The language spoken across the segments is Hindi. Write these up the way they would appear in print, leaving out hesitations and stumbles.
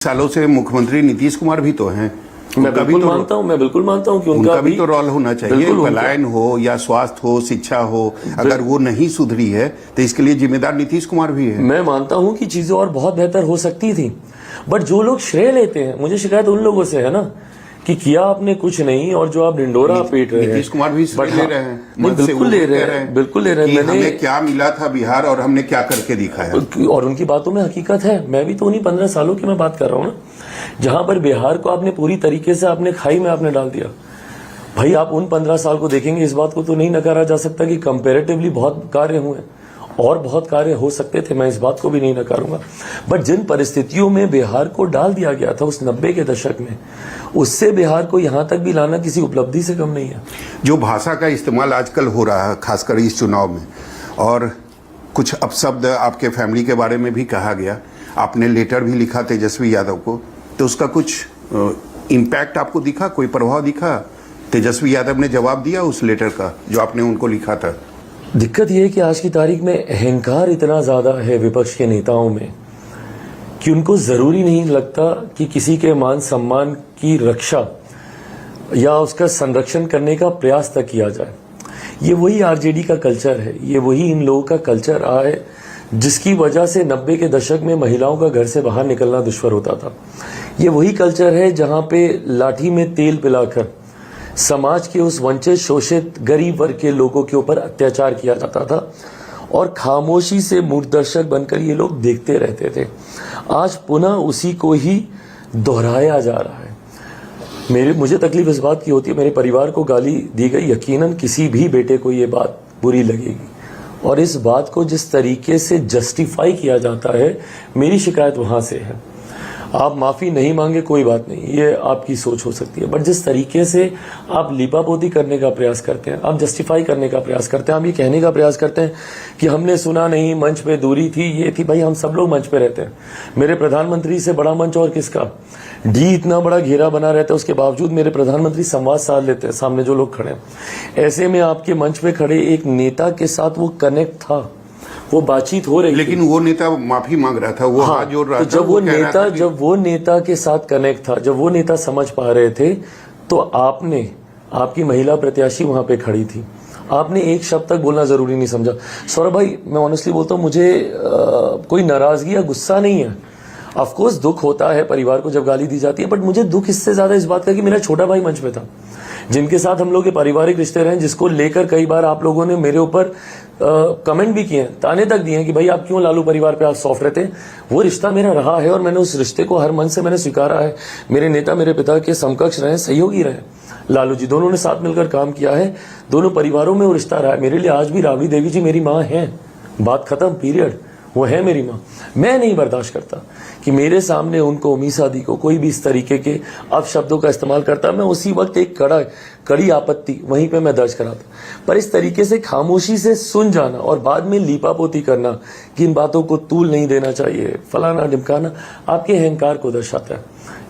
सालों से मुख्यमंत्री नीतीश कुमार भी तो हैं। मैं बिल्कुल मानता हूं कि उनका भी तो रोल होना चाहिए। पलायन हो या स्वास्थ्य हो, शिक्षा हो, अगर वो नहीं सुधरी है तो इसके लिए जिम्मेदार नीतीश कुमार भी है। मैं मानता हूं कि चीजें और बहुत बेहतर हो सकती थी, बट जो लोग श्रेय लेते हैं, मुझे शिकायत उन लोगों से है ना कि किया आपने कुछ नहीं और जो आप ढिंडोरा पीट रहे हैं। नीतीश कुमार भी श्रेय ले रहे हैं, बिल्कुल ले रहे हैं। हमें क्या मिला था बिहार और हमने क्या करके दिखाया, और उनकी बातों में हकीकत है। मैं भी तो उन्हीं 15 सालों की मैं बात कर रहा हूँ ना, जहां पर बिहार को आपने पूरी तरीके से आपने खाई में आपने डाल दिया। भाई आप उन 15 साल को देखेंगे, इस बात को तो नहीं नकारा जा सकता कि कंपेरेटिवली बहुत कार्य हुए और बहुत कार्य हो सकते थे, मैं इस बात को भी नहीं नकारूंगा। बट जिन परिस्थितियों में बिहार को डाल दिया गया था उस 90 के दशक में, उससे बिहार को यहां तक भी लाना किसी उपलब्धि से कम नहीं है। जो भाषा का इस्तेमाल आजकल हो रहा है खासकर इस चुनाव में, और कुछ अपशब्द आपके फैमिली के बारे में भी कहा गया, आपने लेटर भी लिखा तेजस्वी यादव को, तो उसका कुछ इम्पैक्ट आपको दिखा, कोई प्रभाव दिखा? तेजस्वी यादव ने जवाब दिया उस लेटर का जो आपने उनको लिखा था? दिक्कत यह है कि आज की तारीख में अहंकार इतना ज्यादा है विपक्ष के नेताओं में कि उनको जरूरी नहीं लगता कि किसी के मान सम्मान की रक्षा या उसका संरक्षण करने का प्रयास तक किया जाए। ये वही आरजेडी का कल्चर है, ये वही इन लोगों का कल्चर रहा है जिसकी वजह से 90 के दशक में महिलाओं का घर से बाहर निकलना दुश्वार होता था। ये वही कल्चर है जहां पे लाठी में तेल पिलाकर समाज के उस वंचित, शोषित, गरीब वर्ग के लोगों के ऊपर अत्याचार किया जाता था और खामोशी से मूर्खदर्शक बनकर ये लोग देखते रहते थे। आज पुनः उसी को ही दोहराया जा रहा है। मुझे तकलीफ इस बात की होती है, मेरे परिवार को गाली दी गई, यकीनन किसी भी बेटे को ये बात बुरी लगेगी, और इस बात को जिस तरीके से जस्टिफाई किया जाता है, मेरी शिकायत वहां से है। आप माफी नहीं मांगे कोई बात नहीं, ये आपकी सोच हो सकती है, बट जिस तरीके से आप लीपापोती करने का प्रयास करते हैं, आप जस्टिफाई करने का प्रयास करते हैं, आप ये कहने का प्रयास करते हैं कि हमने सुना नहीं, मंच पे दूरी थी, ये थी। भाई हम सब लोग मंच पे रहते हैं। मेरे प्रधानमंत्री से बड़ा मंच और किसका? डी इतना बड़ा घेरा बना रहता है, उसके बावजूद मेरे प्रधानमंत्री संवाद साध लेते हैं सामने जो लोग खड़े हैं। ऐसे में आपके मंच पे खड़े एक नेता के साथ वो कनेक्ट था, वो बातचीत हो रही, लेकिन वो नेता माफी मांग रहा था, वो हाथ जोड़ रहा था। जब वो नेता के साथ कनेक्ट था, जब वो नेता समझ पा रहे थे, तो आपकी महिला प्रत्याशी वहां पे खड़ी थी, आपने एक शब्द तक बोलना जरूरी नहीं समझा। सौरभ भाई, मैं ऑनेस्टली बोलता हूं, मुझे कोई नाराजगी या गुस्सा नहीं है। ऑफकोर्स दुख होता है परिवार को जब गाली दी जाती है, बट मुझे दुख इससे ज्यादा इस बात का कि मेरा छोटा भाई मंच पे था, जिनके साथ हम लोग के पारिवारिक रिश्ते रहे, जिसको लेकर कई बार आप लोगों ने मेरे ऊपर कमेंट भी किए, ताने तक दिए कि भाई आप क्यों लालू परिवार पे आप सॉफ्ट रहते हैं। वो रिश्ता मेरा रहा है और मैंने उस रिश्ते को हर मन से मैंने स्वीकारा है। मेरे नेता मेरे पिता के समकक्ष रहे, सहयोगी रहे, लालू जी, दोनों ने साथ मिलकर काम किया है, दोनों परिवारों में वो रिश्ता रहा है। मेरे लिए आज भी राबड़ी देवी जी मेरी माँ है, बात खत्म, पीरियड, वो है मेरी माँ। मैं नहीं बर्दाश्त करता कि मेरे सामने उनको, मीसा दी को कोई भी इस तरीके के अपशब्दों का इस्तेमाल करता। मैं उसी वक्त एक कड़ी आपत्ति वहीं पे मैं दर्ज कराता, पर इस तरीके से खामोशी से सुन जाना और बाद में लीपापोती करना कि इन बातों को तूल नहीं देना चाहिए, फलाना ढिमकाना, आपके अहंकार को दर्शाता है,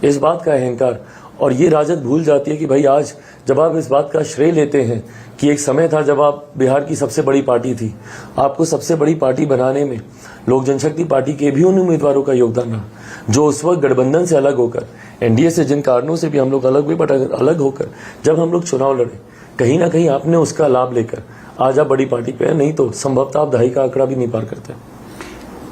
इस बात का अहंकार। और ये राजद भूल जाती है कि भाई आज जब आप इस बात का श्रेय लेते हैं कि एक समय था जब आप बिहार की सबसे बड़ी पार्टी थी, आपको सबसे बड़ी पार्टी बनाने में लोक जनशक्ति पार्टी के भी उन उम्मीदवारों का योगदान रहा, जो उस वक्त गठबंधन से अलग होकर, एनडीए से जिन कारणों से भी हम लोग अलग हुए, बट अलग होकर जब हम लोग चुनाव लड़े, कहीं ना कहीं आपने उसका लाभ लेकर आज आप बड़ी पार्टी पे है, नहीं तो संभवतः आप 2.5 का आंकड़ा भी नहीं पार करते।